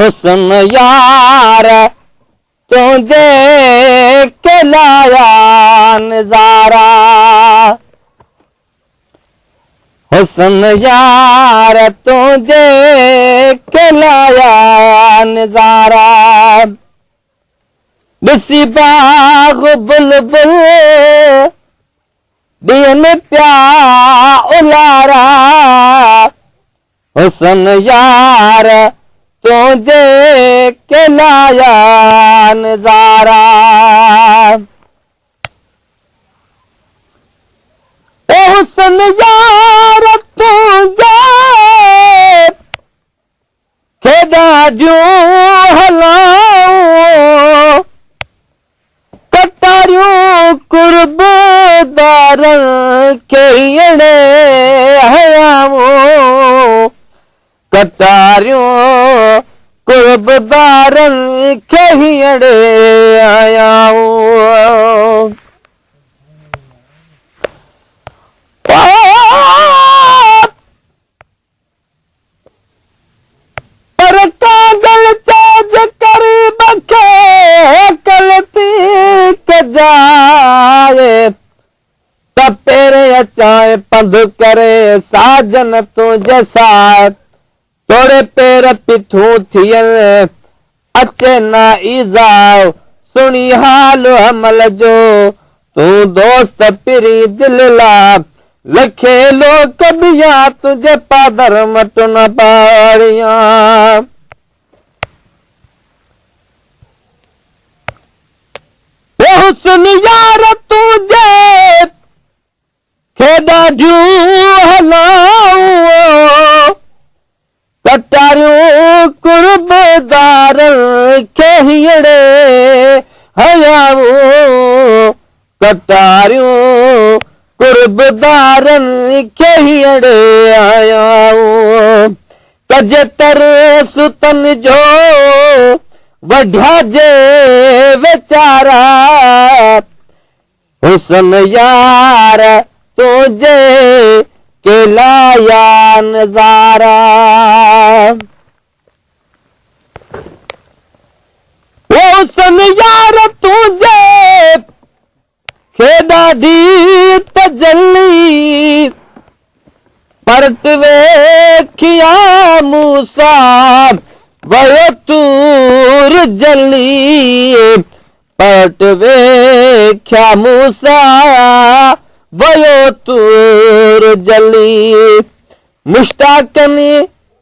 हुस्न यार तुझे के लाया नजारा, हुस्न यार तुझे के लाया नजारा, ॾिसी बाग बुलबुल ॾींहं पिया उलारा, हुस्न यार तुझे के लाया नजारा। हुस्न यार तुझे खेॾा ॾियूं हलाऊं, कटारियूं कुर्बदारनि खे अहिड़े हयाऊं, कटारियूं कुर्बदारनि खे अहिड़े हयाऊं। पर कागल चाज करे बखे कलती कजाए, त पेरे अचाए पंध करे साजन तुझे साथ, तोड़े पेर पिथूं थियन अचे ना ईज़ाओ, सुनी हाल हमल जो तूं दोस्त पिरी दिल ला, लखे लोक बिया तुझे पादर मट न पाड़िया। हुस्न यार तुझे खेॾा ॾियूं हलाऊं, कटारियूं कुर्बदारनि खे अहिड़े हयाऊं, कटारियूं कुर्बदारनि खे अहिड़े हयाऊं। कजे तरस तन जो वढिया जे वीचारा, हुस्न यार तुझे के लाया नजारा। हुस्न यार तुझे खेॾा दी तजल्ली, परत वेखिया मूसा वयो तूर जली, परत वेखिया मूसा वयो तूर जली, मुश्ताकनि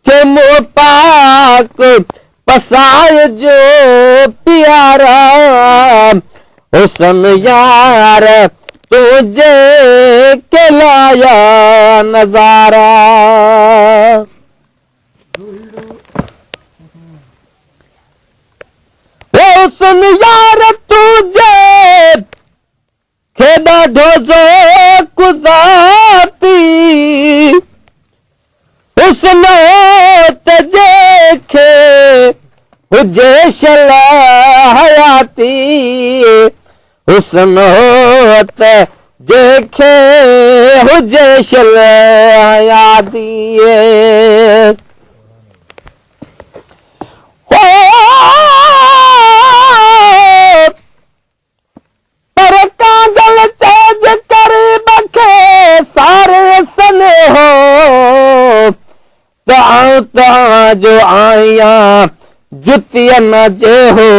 खे मुंहुं पाक पसाए जो प्यारा, हुस्न यार तुझे के लाया नजारा। हुस्न यार तुझे खेॾा ढोज़ो गुज़ाती, हुस्न तुझे खे हुजे शल हयाती, हुस्न तुझे हुजे शल हयाती। पर कागल तेज करे बखे सारे सन हो, तव्हां जो आया जुतिया न जे हो,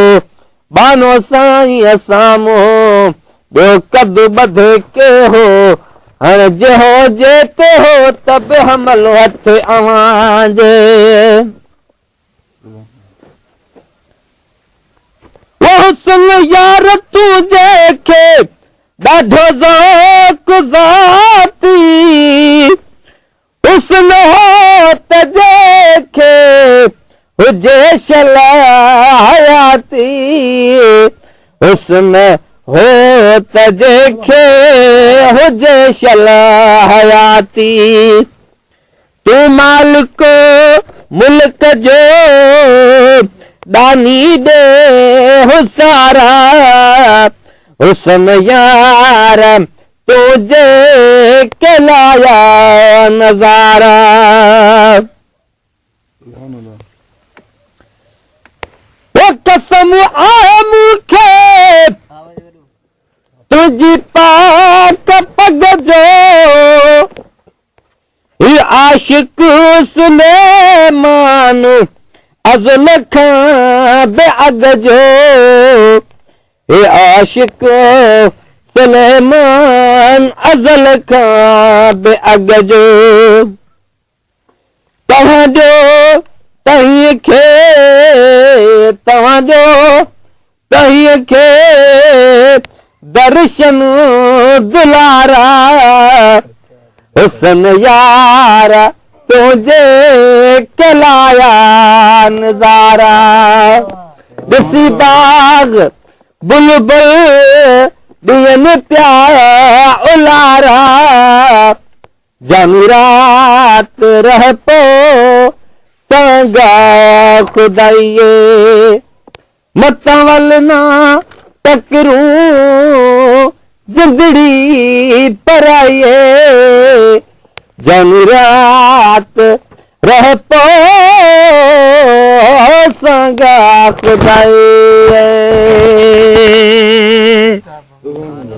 बानो साईं साम्हूं ॿियो कद ॿधे के हो, हाणे जे हो जेते हो त बि हमलो हथ अव्हां जे। हुस्न यार तुझे खे ॾाढो ज़ौक़ ज़ाती, हुस्न तुझे खे हुजे शल हयाती, हुस्न तुझे खे हुजे शल हयाती। तूं मालिक मुल्क जो दानी दे हुसारा, हुस्न यार तुझे के लाया नजारा। वो कसम आ मूंखे तुझी पाक पग जो, ही आशिक सुलेमान अज़ल खां बेअग जो, हे आशिक सुलेमान अज़ल खां बेअग जो। तव्हांजो तहीअ खे तव्हांजो तहीअ खे दर्शन दुलारा। हुस्न यार तुझे के लाया नज़ारा। ॾिसी बाग़ बुलबुल ॾियनि पिया उलारा, जमीरात रह पो संगा खुदाइए, मतवल ना तकरूं जिंदड़ी पराइए, जमीरात रह पो संगा खुदाइए।